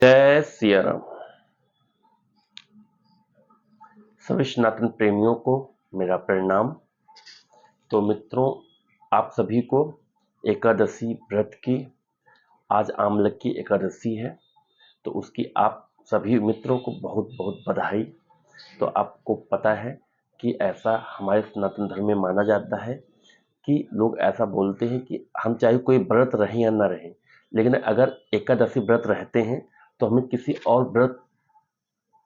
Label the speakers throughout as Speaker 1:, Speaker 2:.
Speaker 1: जय सिया राम। सभी सनातन प्रेमियों को मेरा प्रणाम। तो मित्रों, आप सभी को एकादशी व्रत की, आज आमलकी एकादशी है, तो उसकी आप सभी मित्रों को बहुत बहुत बधाई। तो आपको पता है कि ऐसा हमारे सनातन धर्म में माना जाता है कि लोग ऐसा बोलते हैं कि हम चाहे कोई व्रत रहे या ना रहे, लेकिन अगर एकादशी व्रत रहते हैं तो हमें किसी और व्रत,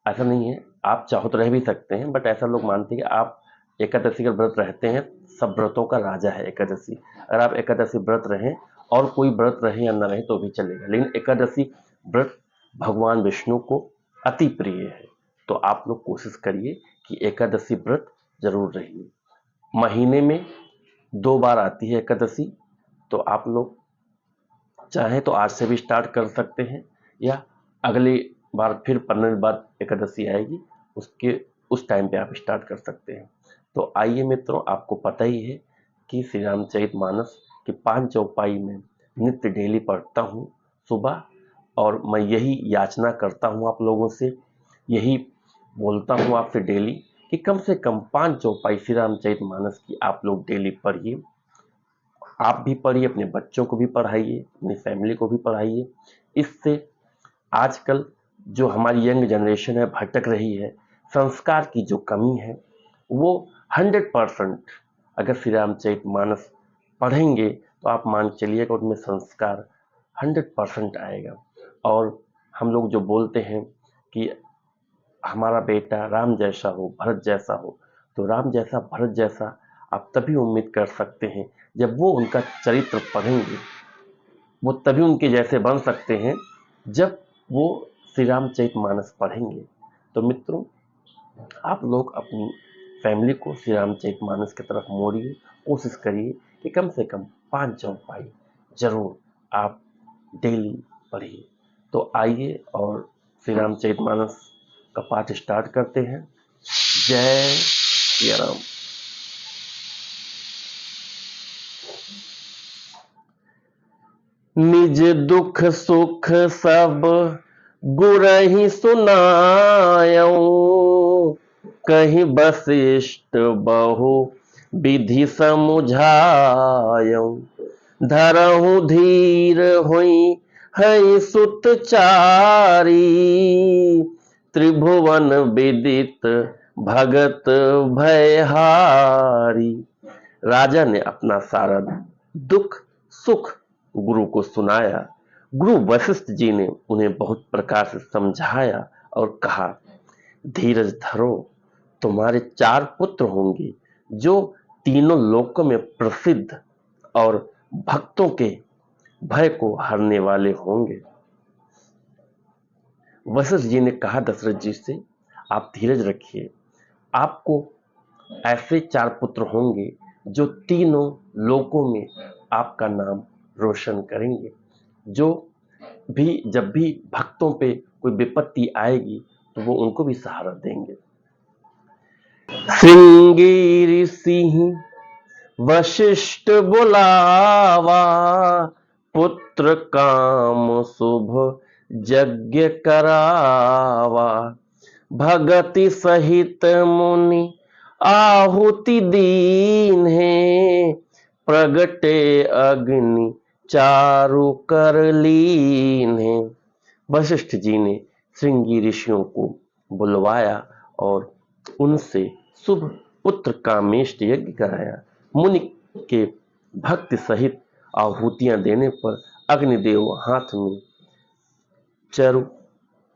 Speaker 1: ऐसा नहीं है, आप चाहो तो रह भी सकते हैं, बट ऐसा लोग मानते हैं कि आप एकादशी का व्रत रहते हैं, सब व्रतों का राजा है एकादशी। अगर आप एकादशी व्रत रहें और कोई व्रत रहे या ना रहे तो भी चलेगा, लेकिन एकादशी व्रत भगवान विष्णु को अति प्रिय है। तो आप लोग कोशिश करिए कि एकादशी व्रत जरूर रहिए। महीने में 2 बार आती है एकादशी, तो आप लोग चाहे तो आज से भी स्टार्ट कर सकते हैं, या अगली बार फिर 15 दिन बाद एकादशी आएगी, उसके उस टाइम पे आप स्टार्ट कर सकते हैं। तो आइए मित्रों, आपको पता ही है कि श्री रामचरितमानस की 5 चौपाई में नित्य डेली पढ़ता हूँ सुबह, और मैं यही याचना करता हूँ आप लोगों से, यही बोलता हूँ आपसे डेली कि कम से कम 5 चौपाई श्री रामचरितमानस की आप लोग डेली पढ़िए। आप भी पढ़िए, अपने बच्चों को भी पढ़ाइए, अपनी फैमिली को भी पढ़ाइए। इससे आजकल जो हमारी यंग जनरेशन है भटक रही है, संस्कार की जो कमी है वो 100%, अगर श्री रामचरितमानस पढ़ेंगे तो आप मान चलिएगा उनमें संस्कार 100% आएगा। और हम लोग जो बोलते हैं कि हमारा बेटा राम जैसा हो, भरत जैसा हो, तो राम जैसा, भरत जैसा आप तभी उम्मीद कर सकते हैं जब वो उनका चरित्र पढ़ेंगे। वो तभी उनके जैसे बन सकते हैं जब वो श्री रामचरितमानस पढ़ेंगे। तो मित्रों, आप लोग अपनी फैमिली को श्री रामचरितमानस की तरफ मोड़िए, कोशिश करिए कि कम से कम 5 चौपाई जरूर आप डेली पढ़िए। तो आइए और श्री रामचरितमानस का पाठ स्टार्ट करते हैं। जय श्री राम। निज दुख सुख सब गुरहि सुनायऊ, कहीं वशिष्ठ बहु विधि समुझायऊ। धरहु धीर हुई है सुत चारी, त्रिभुवन विदित भगत भयहारी। राजा ने अपना सारा दुख सुख गुरु को सुनाया। गुरु वशिष्ठ जी ने उन्हें बहुत प्रकार से समझाया और कहा, धीरज धरो, तुम्हारे 4 पुत्र होंगे जो तीनों लोकों में प्रसिद्ध और भक्तों के भय को हरने वाले होंगे। वशिष्ठ जी ने कहा दशरथ जी से, आप धीरज रखिए, आपको ऐसे 4 पुत्र होंगे जो तीनों लोकों में आपका नाम रोशन करेंगे, जो भी जब भी भक्तों पे कोई विपत्ति आएगी तो वो उनको भी सहारा देंगे। श्रृंगी सिंह वशिष्ठ बुलावा, पुत्र काम शुभ यज्ञ करावा। भगति सहित मुनि आहुति दीन है, प्रगटे अग्नि चारु कर लीन है। वशिष्ठ जी ने श्रृंगी ऋषियों को बुलवाया और उनसे शुभ पुत्र कामेष्ट यज्ञ कराया। मुनि के भक्ति सहित आहुतियां देने पर अग्निदेव हाथ में चरु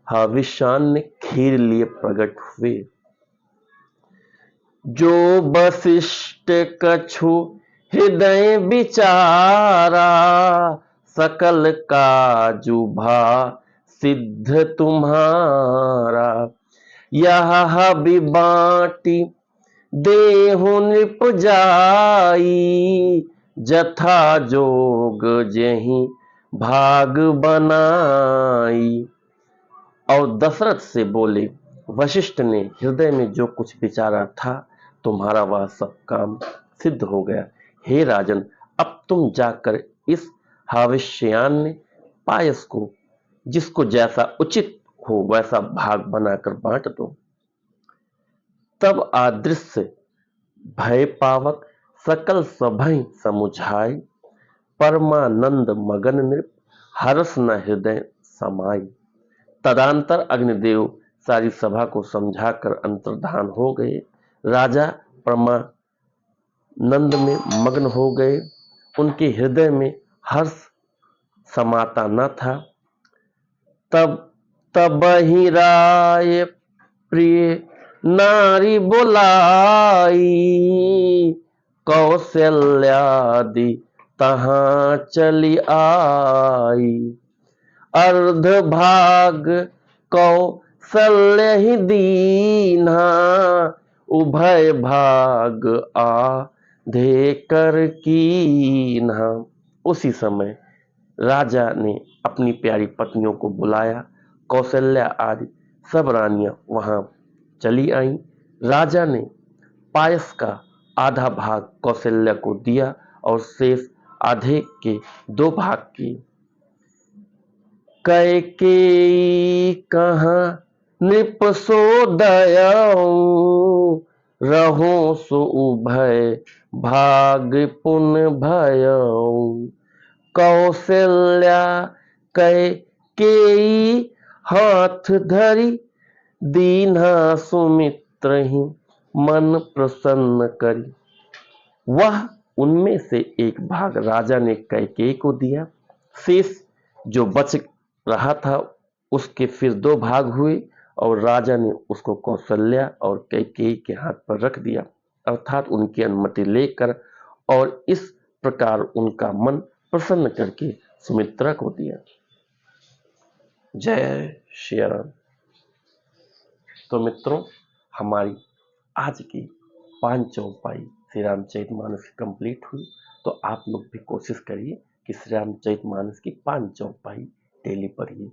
Speaker 1: हविष्यान्न खीर लिए प्रकट हुए। जो वशिष्ठ कछु हृदय विचारा, सकल काजु भा सिद्ध तुम्हारा। यह बाटी देहु नृप जाई, जथा जोग जहि भाग बनाई। और दशरथ से बोले, वशिष्ठ ने हृदय में जो कुछ विचारा था, तुम्हारा वह सब काम सिद्ध हो गया। हे राजन, अब तुम जाकर इस हविष्यान्न पायस को जिसको जैसा उचित हो वैसा भाग बनाकर बांट दो। तब आदृश्य भय पावक सकल सभय समुझाई, परमानंद मगन नृप हरस न हृदय समाई। तदंतर अग्निदेव सारी सभा को समझाकर अंतर्धान हो गए। राजा परमानंद में मग्न हो गए। उनके हृदय में हर्ष समाता न था। तब तब ही राय प्रिय नारी बुलाई, कौशल्यादि तहां चली आई। अर्ध भाग कौशल्य ही दीन्हा, उभय भाग आधे कर कीन्हा। उसी समय राजा ने अपनी प्यारी पत्नियों को बुलाया। कौशल्या आदि सब रानियां वहां चली आईं। राजा ने पायस का आधा भाग कौशल्या को दिया और शेष आधे के 2 भाग किए। कैकेयी कहाँ नृप सो दयऊ, रहो सो उभय भाग पुन भयऊ। कौशल्या कैकेयी हाथ धरी, दीन्हा सुमित्र ही मन प्रसन्न करी। वह उनमें से एक भाग राजा ने कैकेयी को दिया। शेष जो बच रहा था उसके फिर 2 भाग हुए और राजा ने उसको कौशल्या और कैकेयी के हाथ पर रख दिया, अर्थात उनकी अनुमति लेकर, और इस प्रकार उनका मन प्रसन्न करके सुमित्रा को दिया। जय श्री राम। तो मित्रों, हमारी आज की 5 चौपाई श्री रामचरितमानस की कंप्लीट हुई। तो आप लोग भी कोशिश करिए कि श्री रामचरितमानस की 5 चौपाई डेली पढ़िए।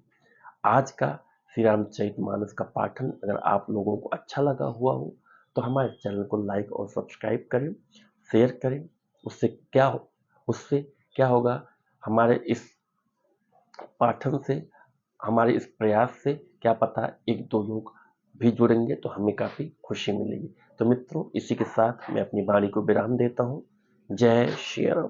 Speaker 1: आज का श्री रामचरितमानस का पाठन अगर आप लोगों को अच्छा लगा हुआ हो तो हमारे चैनल को लाइक और सब्सक्राइब करें, शेयर करें। उससे क्या होगा, हमारे इस पाठन से, हमारे इस प्रयास से क्या पता 1-2 लोग भी जुड़ेंगे तो हमें काफी खुशी मिलेगी। तो मित्रों, इसी के साथ मैं अपनी वाणी को विराम देता हूँ। जय श्री राम।